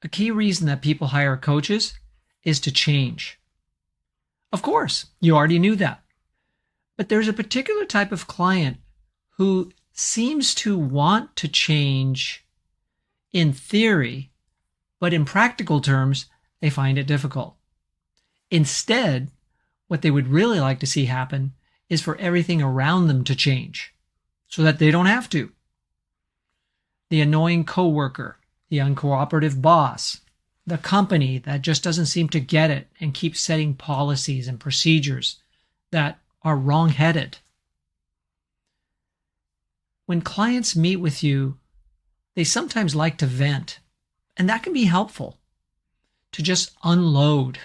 A key reason that people hire coaches is to change. Of course, you already knew that. But there's a particular type of client who seems to want to change in theory, but in practical terms, they find it difficult. Instead, what they would really like to see happen is for everything around them to change so that they don't have to. The annoying coworker, the uncooperative boss, the company that just doesn't seem to get it and keeps setting policies and procedures that are wrong-headed. When clients meet with you, they sometimes like to vent, and that can be helpful to just unload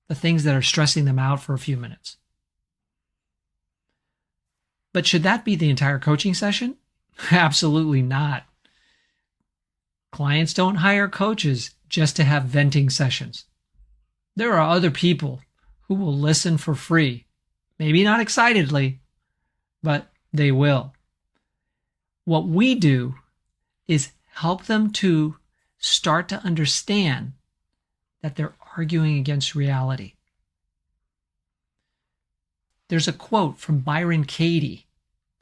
the things that are stressing them out for a few minutes. But should that be the entire coaching session? Absolutely not. Clients don't hire coaches just to have venting sessions. There are other people who will listen for free. Maybe not excitedly, but they will. What we do is help them to start to understand that they're arguing against reality. There's a quote from Byron Katie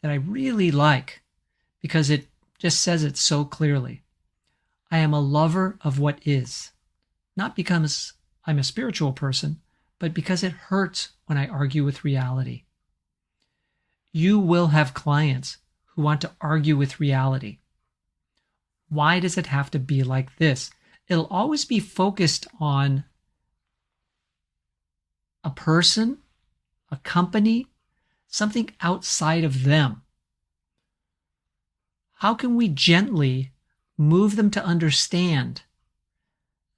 that I really like because it just says it so clearly. I am a lover of what is, not because I'm a spiritual person, but because it hurts when I argue with reality. You will have clients who want to argue with reality. Why does it have to be like this? It'll always be focused on a person, a company, something outside of them. How can we gently move them to understand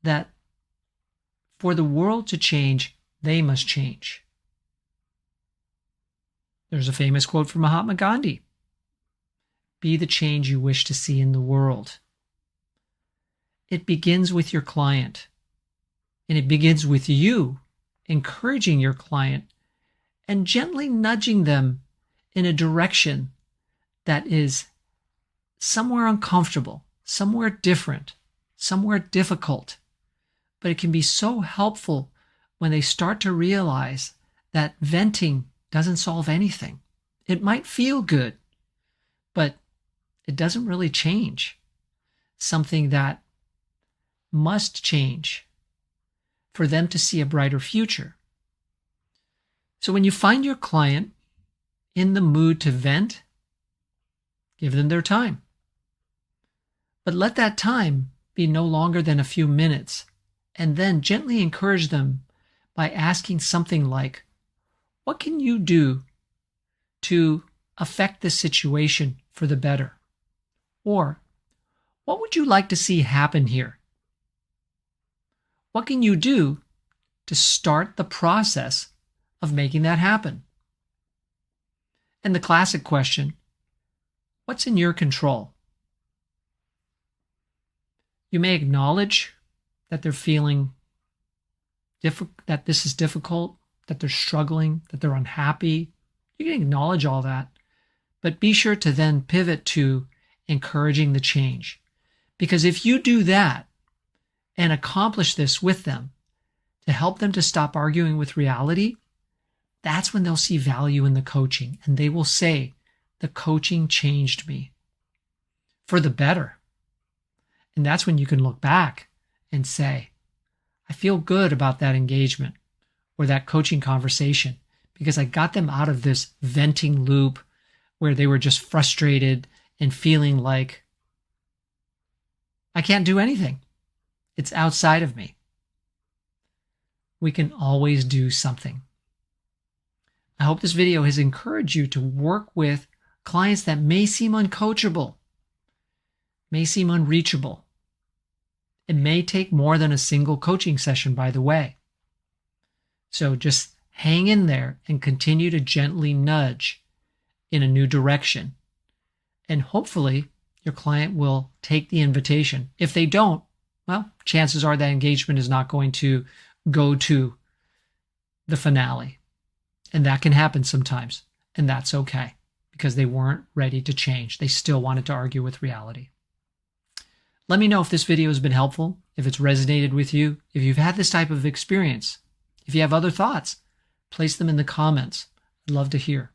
that for the world to change, they must change? There's a famous quote from Mahatma Gandhi. Be the change you wish to see in the world. It begins with your client, and it begins with you encouraging your client and gently nudging them in a direction that is somewhere uncomfortable, somewhere different, somewhere difficult. But it can be so helpful when they start to realize that venting doesn't solve anything. It might feel good, but it doesn't really change something that must change for them to see a brighter future. So when you find your client in the mood to vent, give them their time. But let that time be no longer than a few minutes, and then gently encourage them by asking something like, what can you do to affect this situation for the better? Or, what would you like to see happen here? What can you do to start the process of making that happen? And the classic question, what's in your control? You may acknowledge that they're feeling that this is difficult, that they're struggling, that they're unhappy. You can acknowledge all that, but be sure to then pivot to encouraging the change. Because if you do that and accomplish this with them to help them to stop arguing with reality, that's when they'll see value in the coaching, and they will say, the coaching changed me for the better. And that's when you can look back and say, I feel good about that engagement or that coaching conversation because I got them out of this venting loop where they were just frustrated and feeling like I can't do anything. It's outside of me. We can always do something. I hope this video has encouraged you to work with clients that may seem uncoachable, may seem unreachable. It may take more than a single coaching session, by the way. So just hang in there and continue to gently nudge in a new direction. And hopefully your client will take the invitation. If they don't, well, chances are that engagement is not going to go to the finale. And that can happen sometimes. And that's okay because they weren't ready to change. They still wanted to argue with reality. Let me know if this video has been helpful. if it's resonated with you, if you've had this type of experience, if you have other thoughts, place them in the comments. I'd love to hear.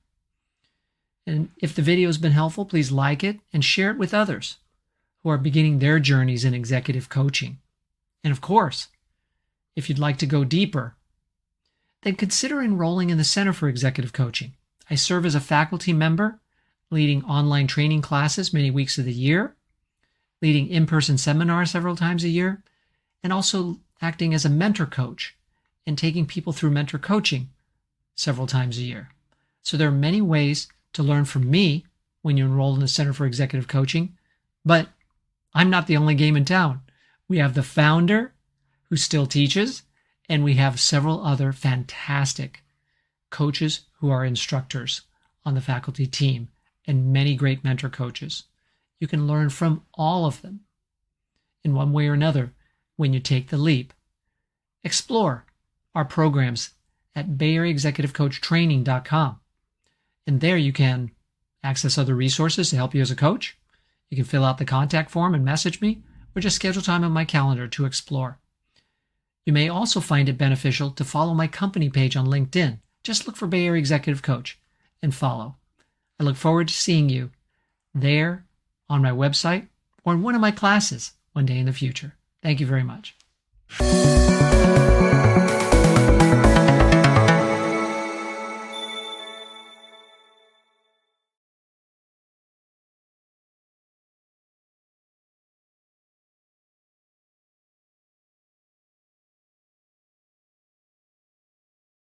And if the video has been helpful, please like it and share it with others who are beginning their journeys in executive coaching. And of course, if you'd like to go deeper, then consider enrolling in the Center for Executive Coaching. I serve as a faculty member, leading online training classes many weeks of the year, leading in-person seminars several times a year, and also acting as a mentor coach and taking people through mentor coaching several times a year. So there are many ways to learn from me when you enroll in the Center for Executive Coaching, but I'm not the only game in town. We have the founder who still teaches, and we have several other fantastic coaches who are instructors on the faculty team and many great mentor coaches. You can learn from all of them in one way or another when you take the leap. Explore our programs at BayAreaExecutiveCoachTraining.com. And there you can access other resources to help you as a coach. You can fill out the contact form and message me, or just schedule time on my calendar to explore. You may also find it beneficial to follow my company page on LinkedIn. Just look for Bay Area Executive Coach and follow. I look forward to seeing you there on my website or in one of my classes one day in the future. Thank you very much.